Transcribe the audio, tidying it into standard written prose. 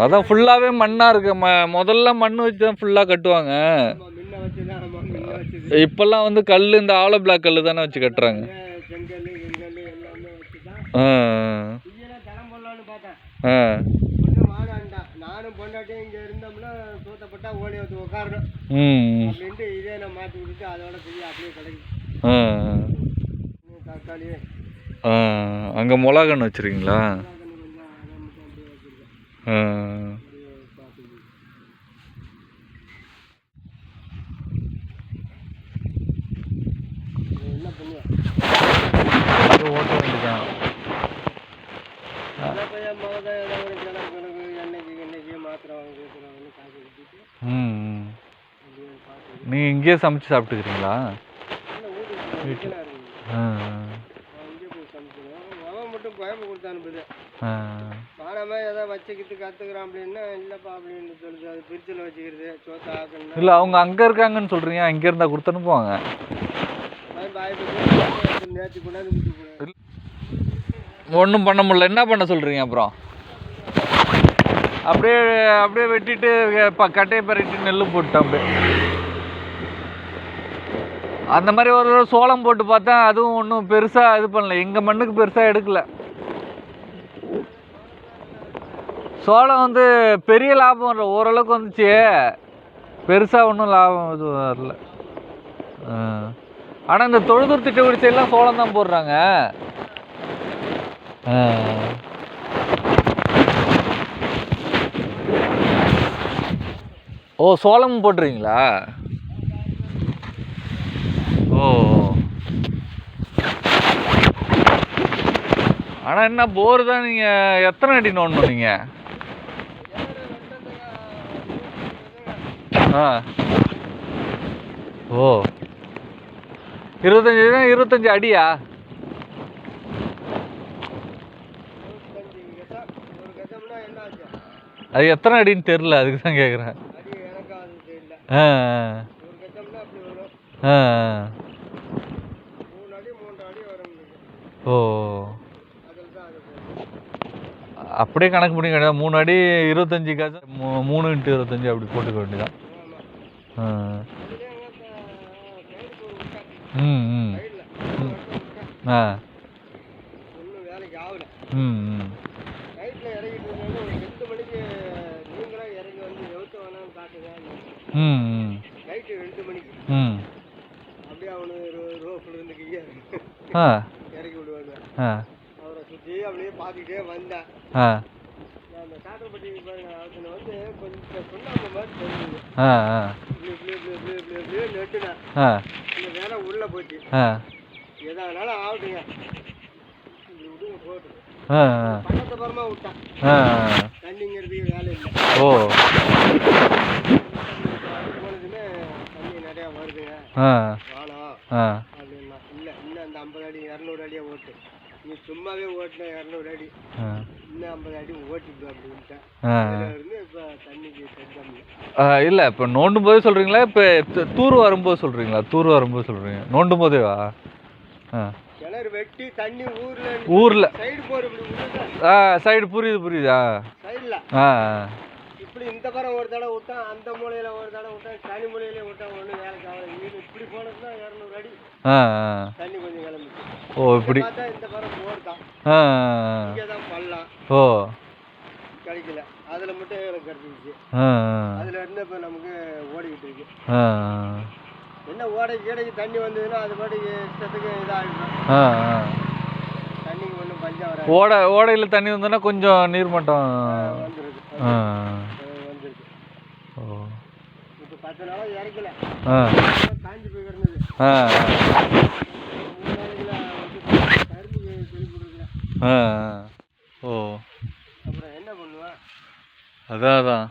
அதான் ஃபுல்லாகவே மண்ணாக இருக்கு. முதல்ல மண் வச்சு தான் ஃபுல்லாக கட்டுவாங்க. இப்போல்லாம் வந்து கல், இந்த ஆலோ பிளாக் கல் தானே வச்சு கட்டுறாங்க. நானும் பொண்டாட்டியும் இங்கே இருந்தோம்னா தூத்தப்பட்டா ஓடி வந்து உட்காரணும் அப்படின்ட்டு இதே நான் மாற்றி விட்டுட்டு அதோட பெரிய அப்படியே கிடைக்கும். தக்காளி அங்கே மிளகான்னு வச்சுருக்கீங்களா? என்ன பண்ணுவேன் ஓட்ட வேண்டியதான். நீங்க இங்கேயே சமைச்சு சாப்பிட்டுக்கிறீங்களா? மட்டும் குழம்பு கொடுத்து அனுப்புது. பானமே ஏதாவது வச்சுக்கிட்டு கத்துக்கிறான் அப்படின்னா இல்லப்பா அப்படின்னு சொல்லுது. அது பிரிட்ஜில் வச்சுக்கிறது சோத்தை ஆக்கணும். இல்லை, அவங்க அங்கே இருக்காங்கன்னு சொல்கிறீங்க, அங்கே இருந்தால் கொடுத்து அனுப்புவாங்க. நேற்று கொண்டாந்து ஒன்றும் பண்ண முடியல. என்ன பண்ண சொல்கிறீங்க அப்புறம்? அப்படியே அப்படியே வெட்டிட்டு கட்டையை பறிட்டு நெல் போட்டோம். அப்படியே அந்த மாதிரி ஒரு தடவை சோளம் போட்டு பார்த்தா அதுவும் ஒன்றும் பெருசாக இது பண்ணல. எங்கள் மண்ணுக்கு பெருசாக எடுக்கலை. சோளம் வந்து பெரிய லாபம் வரல, ஓரளவுக்கு வந்துச்சு. பெருசாக ஒன்றும் லாபம் இது வரல. ஆனால் இந்த தொழுதூர் திட்டக்குடி சைடெலாம் சோளம் தான் போடுறாங்க. ஓ, சோளமும் போட்டுறீங்களா? ஓ, ஆனால் என்ன போர் தான். நீங்கள் எத்தனை அடி நோண்டணும் நீங்கள்? ஓ, 25 அடியா? அது எத்தனை அடின்னு தெரில, அதுக்கு தான் கேட்குறேன். ஓ, அப்படியே கணக்கு பண்ணி கிடையாது. 3 அடி 25 கஜம், 3 × 25 அப்படி போட்டுக்க வேண்டியதான். அப்படியே அவனு ரோப்ல இருந்து இறக்கி விடுவாங்க. அவரை சுற்றி அப்படியே பார்த்துக்கிட்டே வந்தேன். அந்த காட்டப்பட்டி பாருங்க, அதில் வந்து கொஞ்சம் சுண்ணாம்பு மாதிரி தெரியுது. நெட்டுனேன். இந்த வேலை உள்ள போச்சு. எதானாலும் ஆகட்டுங்க, விடுங்க போட்டு பணத்தை பரமா விட்டான். தண்ணிங்கிறதுக்கு வேலை இல்லை. ஓ, போனதுமே தண்ணி நிறையா வருதுங்க, வானம் அப்படின்னா. இல்லை, இன்னும் அந்த 50 அடி 200 அடியாக ஓட்டு. நீ சும்மாவே ஓட்டின 200 அடி, இன்னும் 50 அடி ஓட்டிட்டு அப்படின்ட்டேன். இருந்து இப்போ தண்ணிக்கு செஞ்சோம். இல்லை, இப்போ நோண்டும் போதே சொல்கிறீங்களா? இப்போ தூர் வரும்போது சொல்கிறீங்களா? தூர் வரும்போது சொல்கிறீங்க, நோண்டும் போதேவா? கிணறு வெட்டி தண்ணி ஊரில் சைடு போகிற சைடு புரியுதா? சைடில் இப்படி இந்த பக்கம் ஒரு தடவை விட்டான், அந்த மூலையில் ஒரு தடவை விட்டான், தனி மூலையிலே விட்டான். ஒன்றும் வேலைக்கு ஆகலை. இப்படி போனதுன்னா 200 அடி தண்ணி கொஞ்சம் கிளம்பிச்சு. ஓ, இப்படி பார்த்தா இந்த பக்கம் போர் தான். இங்கே தான் பள்ளம். ஓ, கிடைக்கல. அதில் மட்டும் எனக்கு கிடச்சிருச்சு. அதில் இருந்து இப்போ நமக்கு ஓடிக்கிட்டு இருக்கு. என்ன ஓடைக்கு தண்ணி வந்ததுன்னா அது பாட்டுக்கு இஷ்டத்துக்கு இதாகிடும். தண்ணிக்கு ஒன்றும் பஞ்சம் வராது. ஓடையில் தண்ணி வந்ததுன்னா கொஞ்சம் நீர்மட்டம் வந்துருக்கு. ஓ, இப்போ 10 நாளாக இறக்கல, காஞ்சி போய் கிடந்தது. 3 நாளைக்குள்ள கரும்புக்கு தெளிப்புடுங்க. ஓ, அப்புறம் என்ன பண்ணுவேன்? அதான்